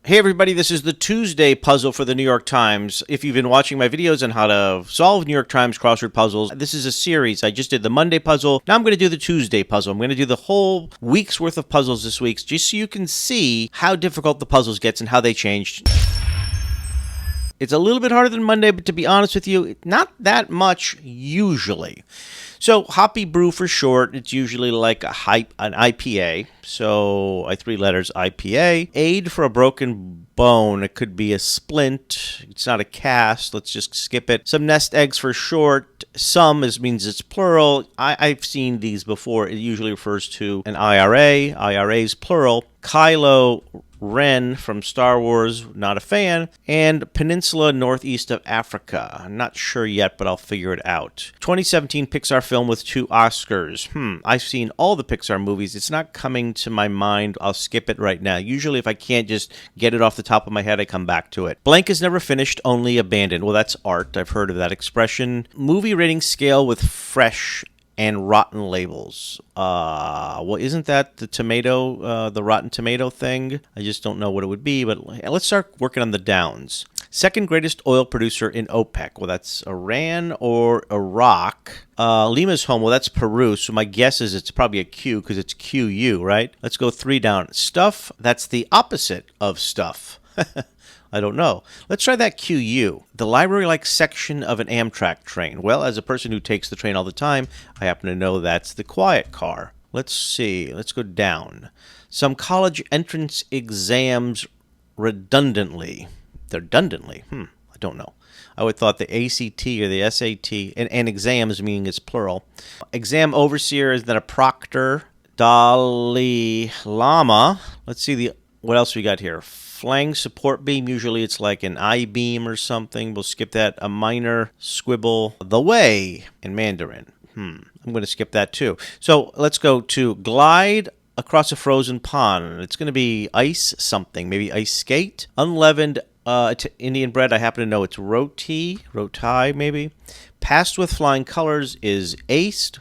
Hey everybody, this is the Tuesday puzzle for the New York Times. If you've been watching my videos on how to solve New York Times crossword puzzles, this is a series. I just did the Monday puzzle. Now I'm going to do the Tuesday puzzle. I'm going to do the whole week's worth of puzzles this week, just so you can see how difficult the puzzles gets and how they changed. It's a little bit harder than Monday, but to be honest with you, not that much usually. So hoppy brew for short, it's usually like an IPA. So 3 letters IPA. Aid for a broken bone. It could be a splint. It's not a cast. Let's just skip it. Some nest eggs for short. Some means it's plural. I've seen these before. It usually refers to an IRA. IRA's plural. Kylo Ren from Star Wars, not a fan, and Peninsula northeast of Africa. I'm not sure yet, but I'll figure it out. 2017 Pixar film with 2 Oscars. I've seen all the Pixar movies. It's not coming to my mind. I'll skip it right now. Usually if I can't just get it off the top of my head, I come back to it. Blank is never finished, only abandoned. Well, that's art. I've heard of that expression. Movie rating scale with fresh and rotten labels. Well, isn't that the tomato, the rotten tomato thing? I just don't know what it would be, but let's start working on the downs. Second greatest oil producer in OPEC. Well, that's Iran or Iraq. Lima's home. Well, that's Peru. So my guess is it's probably a Q because it's QU, right? Let's go 3 down. Stuff. That's the opposite of stuff. I don't know. Let's try that QU. The library-like section of an Amtrak train. Well, as a person who takes the train all the time, I happen to know that's the quiet car. Let's see. Let's go down. Some college entrance exams redundantly. Redundantly? I don't know. I would have thought the ACT or the SAT, and exams meaning it's plural. Exam overseer is then a proctor. Dalai Lama. Let's see what else we got here. Flange support beam, usually it's like an I-beam or something. We'll skip that. A minor squibble. The way in Mandarin. I'm going to skip that too. So let's go to glide across a frozen pond. It's going to be ice something, maybe ice skate. Unleavened Indian bread, I happen to know it's roti maybe. Passed with flying colors is aced.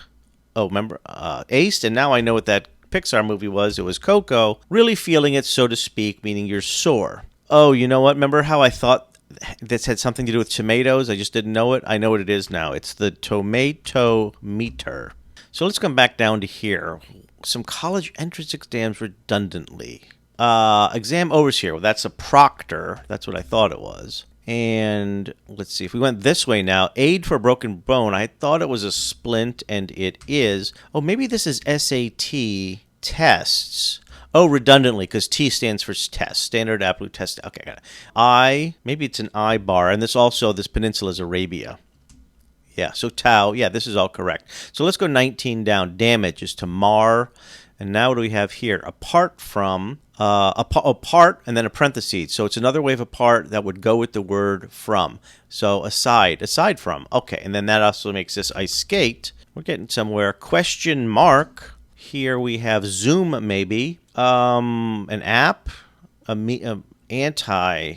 Oh, remember, aced, and now I know what that Pixar movie was. It was Coco. Really feeling it, so to speak, meaning you're sore. Oh, you know what? Remember how I thought this had something to do with tomatoes? I just didn't know it. I know what it is now. It's the tomato meter. So let's come back down to here. Some college entrance exams redundantly. Exam overseer. Well, that's a proctor. That's what I thought it was. And let's see, if we went this way now, aid for a broken bone. I thought it was a splint, and it is. Oh, maybe this is SAT tests. Oh, redundantly, because T stands for test. Standard Aptitude Test. Okay, got it. Maybe it's an I bar, and this peninsula is Arabia. Yeah, so tau. Yeah, this is all correct. So let's go 19 down. Damage is to mar. And now what do we have here? Apart from, apart and then a parenthesis. So it's another way of apart that would go with the word from. So aside from. Okay, and then that also makes this ice skate. We're getting somewhere. Question mark. Here we have Zoom maybe. An app. Anti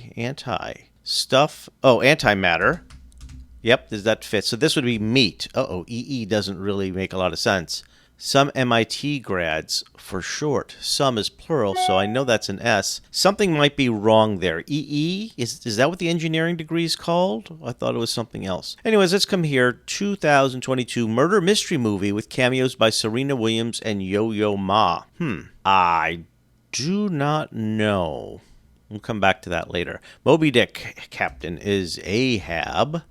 stuff. Oh, antimatter. Yep, does that fit? So this would be meat. EE doesn't really make a lot of sense. Some MIT grads for short. Some is plural, so I know that's an S. Something might be wrong there. EE? Is that what the engineering degree is called? I thought it was something else. Anyways, let's come here. 2022 murder mystery movie with cameos by Serena Williams and Yo-Yo Ma. I do not know. We'll come back to that later. Moby Dick captain is Ahab.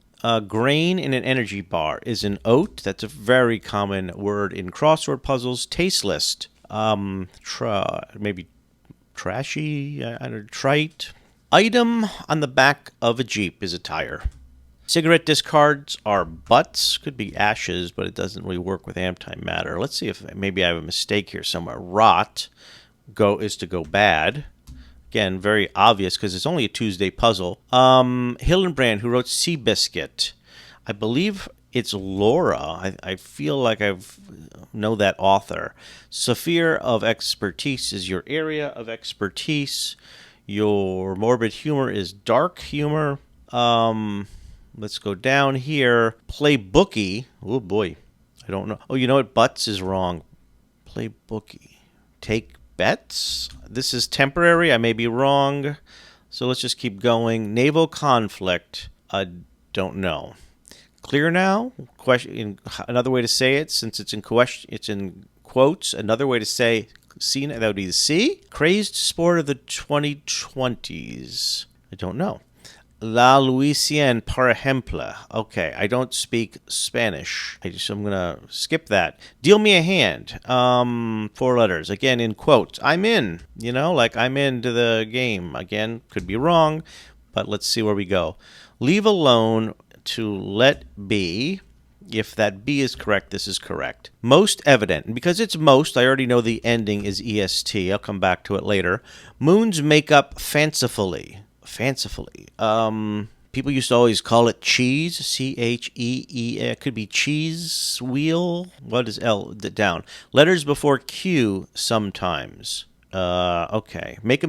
Grain in an energy bar is an oat. That's a very common word in crossword puzzles. Taste list. Maybe trashy. I don't know, trite. Item on the back of a Jeep is a tire. Cigarette discards are butts. Could be ashes, but it doesn't really work with antimatter. Let's see if maybe I have a mistake here somewhere. Rot is to go bad. Again, very obvious because it's only a Tuesday puzzle. Hillenbrand, who wrote Seabiscuit. I believe it's Laura. I feel like I know that author. Sphere of expertise is your area of expertise. Your morbid humor is dark humor. Let's go down here. Play bookie. Oh, boy. I don't know. Oh, you know what? Butts is wrong. Play bookie. Take bets. This is temporary. I may be wrong. So let's just keep going. Naval conflict. I don't know. Clear now? Question. Another way to say it, since it's in question, it's in quotes. Another way to say C, that would be the C. Crazed sport of the 2020s. I don't know. La Louisiane, par ejemplo. Okay, I don't speak Spanish. I'm going to skip that. Deal me a hand. 4 letters. Again, in quotes. I'm in. Like I'm into the game. Again, could be wrong, but let's see where we go. Leave alone to let be. If that B is correct, this is correct. Most evident. And because it's most, I already know the ending is EST. I'll come back to it later. Moons make up fancifully. People used to always call it cheese, C-H-E-E. It could be cheese wheel. What is L down? Letters before Q sometimes. Okay. Makes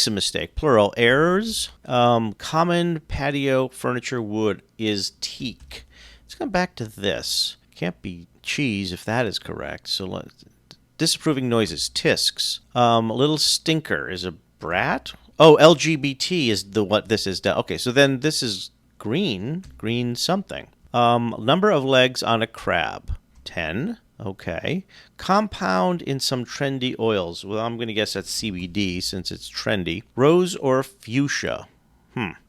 a mistake, plural. Errors. Common patio furniture wood is teak. Let's come back to this. Can't be cheese if that is correct. So disapproving noises. Tisks. Little stinker is a brat. Oh, LGBT is what this is. Okay, so then this is green something. Number of legs on a crab, 10. Okay. Compound in some trendy oils. Well, I'm going to guess that's CBD since it's trendy. Rose or fuchsia.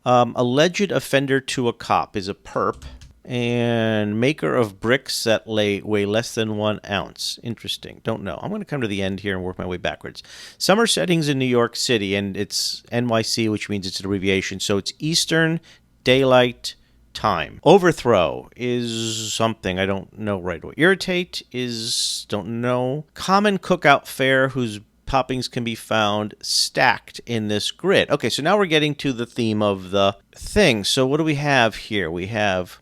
Alleged offender to a cop is a perp. And maker of bricks that weigh less than 1 ounce. Interesting. Don't know. I'm going to come to the end here and work my way backwards. Summer settings in New York City, and it's NYC, which means it's an abbreviation. So it's Eastern Daylight Time. Overthrow is something I don't know right away. Irritate is, don't know. Common cookout fare whose toppings can be found stacked in this grid. Okay, so now we're getting to the theme of the thing. So what do we have here? We have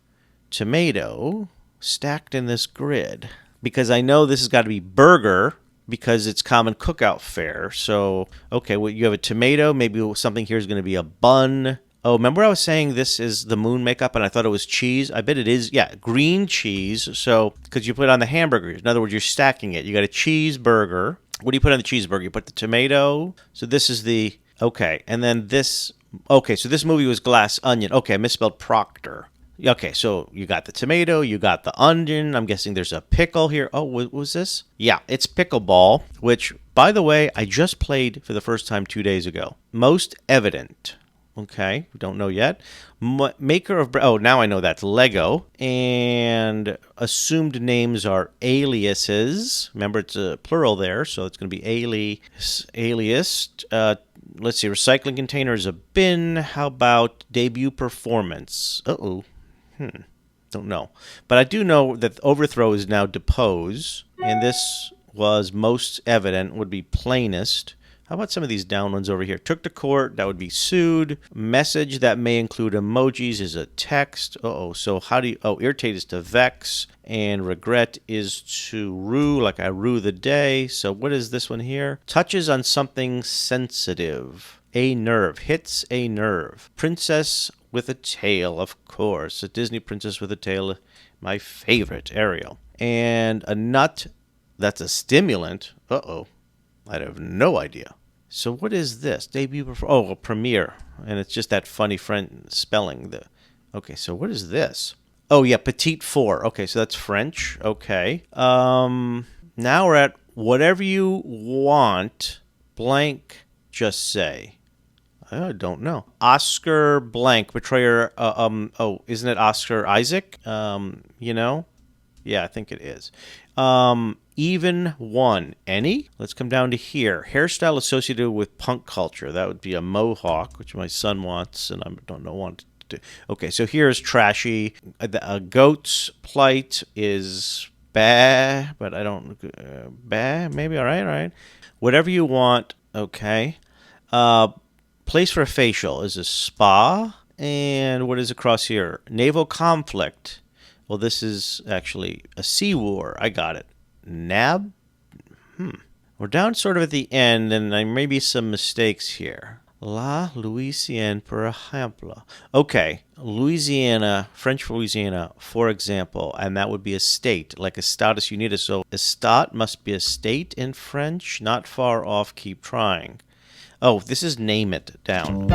tomato stacked in this grid, because I know this has got to be burger because it's common cookout fare. So, okay, well, you have a tomato. Maybe something here is going to be a bun. Oh, remember I was saying this is the moon makeup and I thought it was cheese? I bet it is. Yeah, green cheese. So, because you put it on the hamburger. In other words, you're stacking it. You got a cheeseburger. What do you put on the cheeseburger? You put the tomato. So this is the, okay. And then this, okay, so this movie was Glass Onion. Okay, I misspelled Proctor. Okay, so you got the tomato, you got the onion. I'm guessing there's a pickle here. Oh, what was this? Yeah, it's pickleball, which, by the way, I just played for the first time 2 days ago. Most evident. Okay, we don't know yet. Maker of... Oh, now I know that's Lego. And assumed names are aliases. Remember, it's a plural there, so it's going to be aliased. Let's see, recycling container is a bin. How about debut performance? Uh-oh. Don't know. But I do know that overthrow is now depose. And this was most evident, would be plainest. How about some of these down ones over here? Took to court, that would be sued. Message that may include emojis is a text. Uh-oh. So how do you... Oh, irritate is to vex. And regret is to rue, like I rue the day. So what is this one here? Touches on something sensitive. A nerve. Hits a nerve. Princess with a tail, of course. A Disney princess with a tail. My favorite, Ariel. And a nut, that's a stimulant. Uh-oh. I have no idea. So what is this? Debut, a premiere. And it's just that funny French spelling. Okay, so what is this? Oh, yeah, petite four. Okay, so that's French. Okay. Now we're at whatever you want, blank, just say. I don't know. Oscar blank, betrayer. Isn't it Oscar Isaac? Yeah, I think it is. Even one. Any? Let's come down to here. Hairstyle associated with punk culture. That would be a mohawk, which my son wants, and I don't know want to do. Okay, so here's trashy. A goat's plight is bah, but I don't... bah, maybe, all right. Whatever you want, okay. Place for a facial is a spa. And what is across here? Naval conflict. Well, this is actually a sea war. I got it. Nab? We're down sort of at the end, and there may be some mistakes here. La Louisiane, per ejemplo. Okay, Louisiana, French for Louisiana, for example, and that would be a state, like Estados Unidos. So estat must be a state in French. Not far off, keep trying. Oh, this is name it down.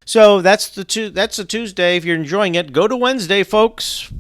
So that's the Tuesday. If you're enjoying it, go to Wednesday, folks.